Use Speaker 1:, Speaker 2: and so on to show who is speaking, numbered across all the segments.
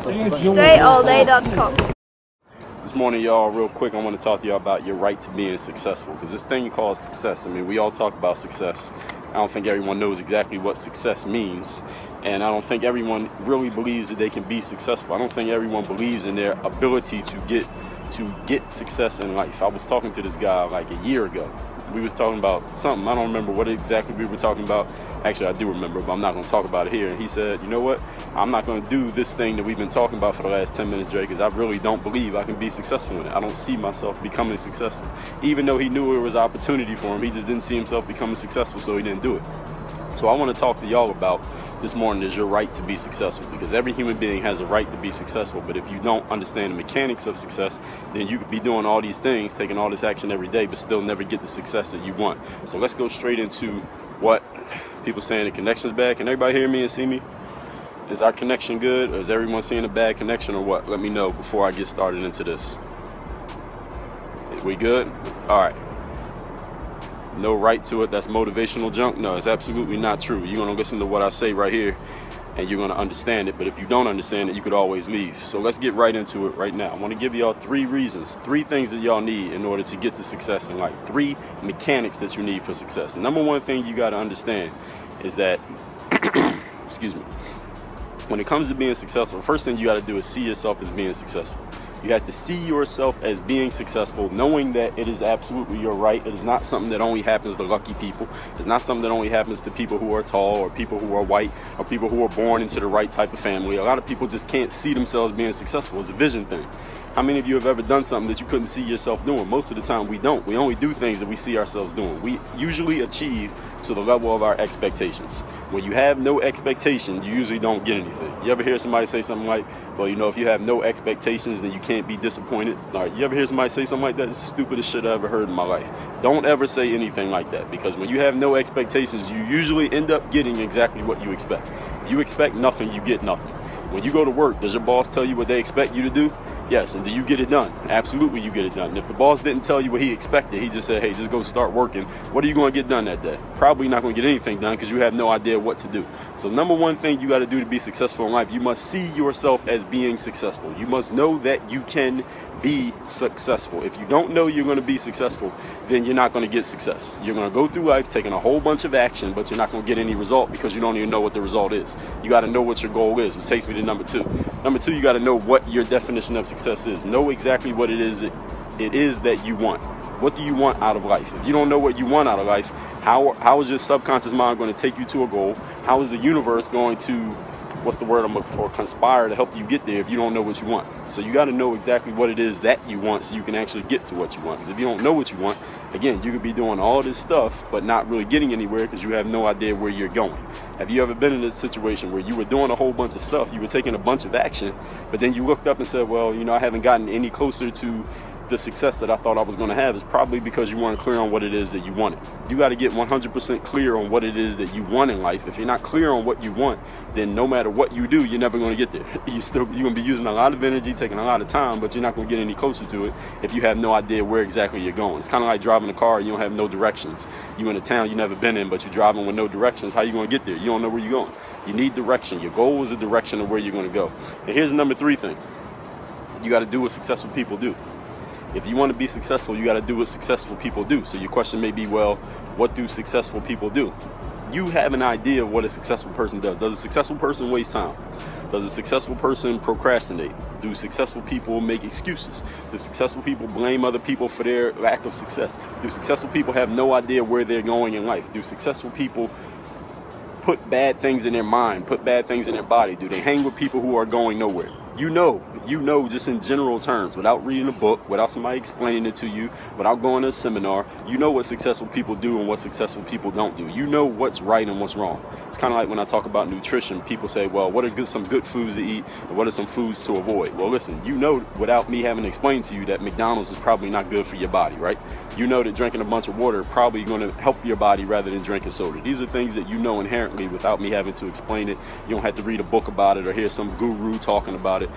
Speaker 1: DreAllDay.com.
Speaker 2: This morning, y'all, real quick, I want to talk to y'all about your right to being successful. Because this thing called success, I mean, we all talk about success. I don't think everyone knows exactly what success means. And I don't think everyone really believes that they can be successful. I don't think everyone believes in their ability to get success in life. I was talking to this guy like a year ago. We was talking about something. I don't remember what exactly we were talking about. Actually, I do remember, but I'm not going to talk about it here. And he said, you know what? I'm not going to do this thing that we've been talking about for the last 10 minutes, Dre, because I really don't believe I can be successful in it. I don't see myself becoming successful. Even though he knew it was an opportunity for him, he just didn't see himself becoming successful, so he didn't do it. So I want to talk to y'all about this morning is your right to be successful, because every human being has a right to be successful. But if you don't understand the mechanics of success, then you could be doing all these things, taking all this action every day, but still never get the success that you want. So let's go straight into what people saying the connection's bad. Can everybody hear me and see me? Is our connection good, or is everyone seeing a bad connection, or what? Let me know before I get started into this. We good? All right. No right to it, that's motivational junk. No, it's absolutely not true. You're going to listen to what I say right here and you're going to understand it. But if you don't understand it, you could always leave. So let's get right into it right now. I want to give y'all 3 reasons, 3 things that y'all need in order to get to success in life. 3 mechanics that you need for success. And number one thing you got to understand is that, excuse me, when it comes to being successful, the first thing you got to do is see yourself as being successful. You have to see yourself as being successful, knowing that it is absolutely your right. It is not something that only happens to lucky people. It's not something that only happens to people who are tall, or people who are white, or people who are born into the right type of family. A lot of people just can't see themselves being successful. It's a vision thing. How many of you have ever done something that you couldn't see yourself doing? Most of the time we don't. We only do things that we see ourselves doing. We usually achieve to the level of our expectations. When you have no expectation, you usually don't get anything. You ever hear somebody say something like, well, you know, if you have no expectations, then you can't be disappointed? All right, you ever hear somebody say something like that? It's the stupidest shit I ever heard in my life. Don't ever say anything like that, because when you have no expectations, you usually end up getting exactly what you expect. If you expect nothing, you get nothing. When you go to work, does your boss tell you what they expect you to do? Yes, and do you get it done? Absolutely, you get it done. And if the boss didn't tell you what he expected, he just said, hey, just go start working, what are you going to get done that day? Probably not going to get anything done, because you have no idea what to do. So number one thing you got to do to be successful in life, you must see yourself as being successful. You must know that you can be successful. If you don't know you're going to be successful, then you're not going to get success. You're going to go through life taking a whole bunch of action, but you're not going to get any result, because you don't even know what the result is. You got to know what your goal is, which takes me to number 2. Number 2, you got to know what your definition of success is. Know exactly what it is that you want. What do you want out of life? If you don't know what you want out of life, how is your subconscious mind going to take you to a goal? How is the universe going to, what's the word I'm looking for, conspire to help you get there if you don't know what you want? So you got to know exactly what it is that you want, so you can actually get to what you want. Because if you don't know what you want, again, you could be doing all this stuff but not really getting anywhere, because you have no idea where you're going. Have you ever been in this situation where you were doing a whole bunch of stuff, you were taking a bunch of action, but then you looked up and said, well, you know, I haven't gotten any closer to the success that I thought I was going to have? Is probably because you weren't clear on what it is that you wanted. You got to get 100% clear on what it is that you want in life. If you're not clear on what you want, then no matter what you do, you're never going to get there. You're going to be using a lot of energy, taking a lot of time, but you're not going to get any closer to it if you have no idea where exactly you're going. It's kind of like driving a car and you don't have no directions. You're in a town you've never been in, but you're driving with no directions. How are you going to get there? You don't know where you're going. You need direction. Your goal is a direction of where you're going to go. And here's the number 3 thing. You got to do what successful people do. If you want to be successful, you got to do what successful people do. So your question may be, well, what do successful people do? You have an idea of what a successful person does. Does a successful person waste time? Does a successful person procrastinate? Do successful people make excuses? Do successful people blame other people for their lack of success? Do successful people have no idea where they're going in life? Do successful people put bad things in their mind, put bad things in their body? Do they hang with people who are going nowhere? You know, just in general terms, without reading a book, without somebody explaining it to you, without going to a seminar, you know what successful people do and what successful people don't do. You know what's right and what's wrong. It's kind of like when I talk about nutrition, people say, well, what are some good foods to eat and what are some foods to avoid? Well, listen, you know, without me having to explain to you, that McDonald's is probably not good for your body, right? You know that drinking a bunch of water is probably going to help your body rather than drinking soda. These are things that you know inherently without me having to explain it. You don't have to read a book about it or hear some guru talking about it.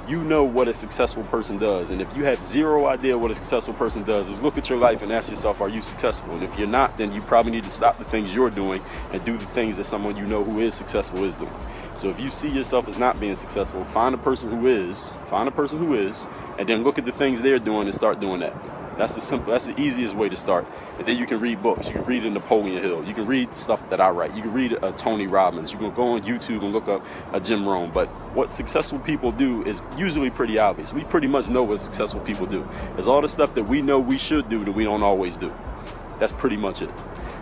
Speaker 2: You know what a successful person does. And if you have zero idea what a successful person does, is look at your life and ask yourself, are you successful? And if you're not, then you probably need to stop the things you're doing and do the things that someone you know who is successful is doing. So if you see yourself as not being successful, find a person who is, and then look at the things they're doing and start doing that. That's the easiest way to start. And then you can read books. You can read a Napoleon Hill. You can read stuff that I write. You can read a Tony Robbins. You can go on YouTube and look up a Jim Rohn. But what successful people do is usually pretty obvious. We pretty much know what successful people do. There's all the stuff that we know we should do that we don't always do. That's pretty much it.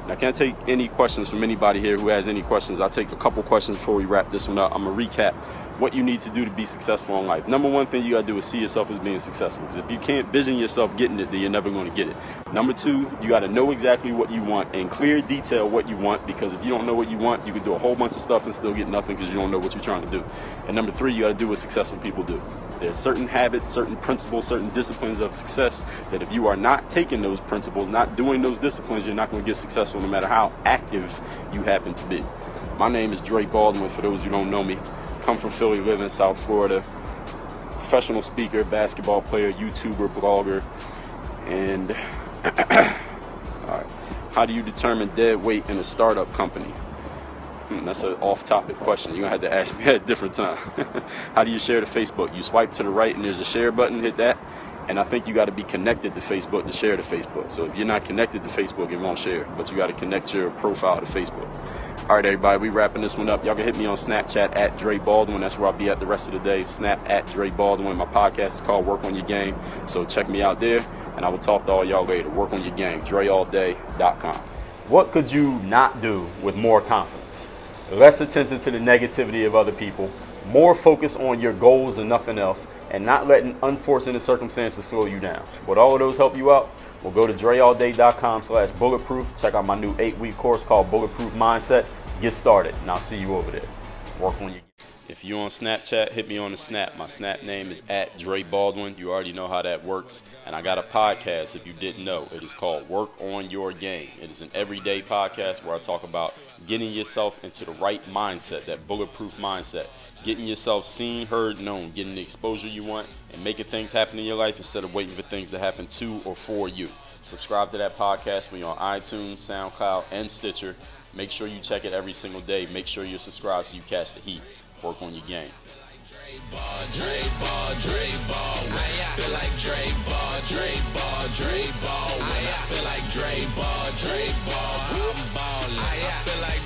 Speaker 2: And I can't take any questions from anybody here who has any questions. I'll take a couple questions before we wrap this one up. I'm going to recap what you need to do to be successful in life. Number one thing you got to do is see yourself as being successful. Because if you can't vision yourself getting it, then you're never going to get it. Number two, you got to know exactly what you want and clear detail what you want. Because if you don't know what you want, you can do a whole bunch of stuff and still get nothing because you don't know what you're trying to do. And number three, you got to do what successful people do. There's certain habits, certain principles, certain disciplines of success that if you are not taking those principles, not doing those disciplines, you're not going to get successful no matter how active you happen to be. My name is Dre Baldwin, for those who don't know me. Come from Philly, live in South Florida. Professional speaker, basketball player, YouTuber, blogger. And all right. How do you determine dead weight in a startup company? That's an off-topic question. You're going to have to ask me at a different time. How do you share to Facebook? You swipe to the right and there's a share button, hit that. And I think you got to be connected to Facebook to share to Facebook. So if you're not connected to Facebook, it won't share. But you got to connect your profile to Facebook. All right, everybody, we wrapping this one up. Y'all can hit me on Snapchat at Dre Baldwin. That's where I'll be at the rest of the day. Snap at Dre Baldwin. My podcast is called Work on Your Game. So check me out there, and I will talk to all y'all later. Work on your game. DreAllDay.com. What could you not do with more confidence? Less attention to the negativity of other people. More focus on your goals than nothing else. And not letting unfortunate circumstances slow you down. Would all of those help you out? Well, go to DreAllDay.com/bulletproof. Check out my new 8-week course called Bulletproof Mindset. Get started, and I'll see you over there. Work on your. If you're on Snapchat, hit me on the Snap. My Snap name is at Dre Baldwin. You already know how that works. And I got a podcast, if you didn't know. It is called Work on Your Game. It is an everyday podcast where I talk about getting yourself into the right mindset, that bulletproof mindset. Getting yourself seen, heard, known. Getting the exposure you want and making things happen in your life instead of waiting for things to happen to or for you. Subscribe to that podcast. We're on iTunes, SoundCloud, and Stitcher. Make sure you check it every single day. Make sure you're subscribed so you catch the heat. Work on your game. Dre Ball. I feel like Dre Ball. I feel like Dre Ball. I'm ballin'. I feel like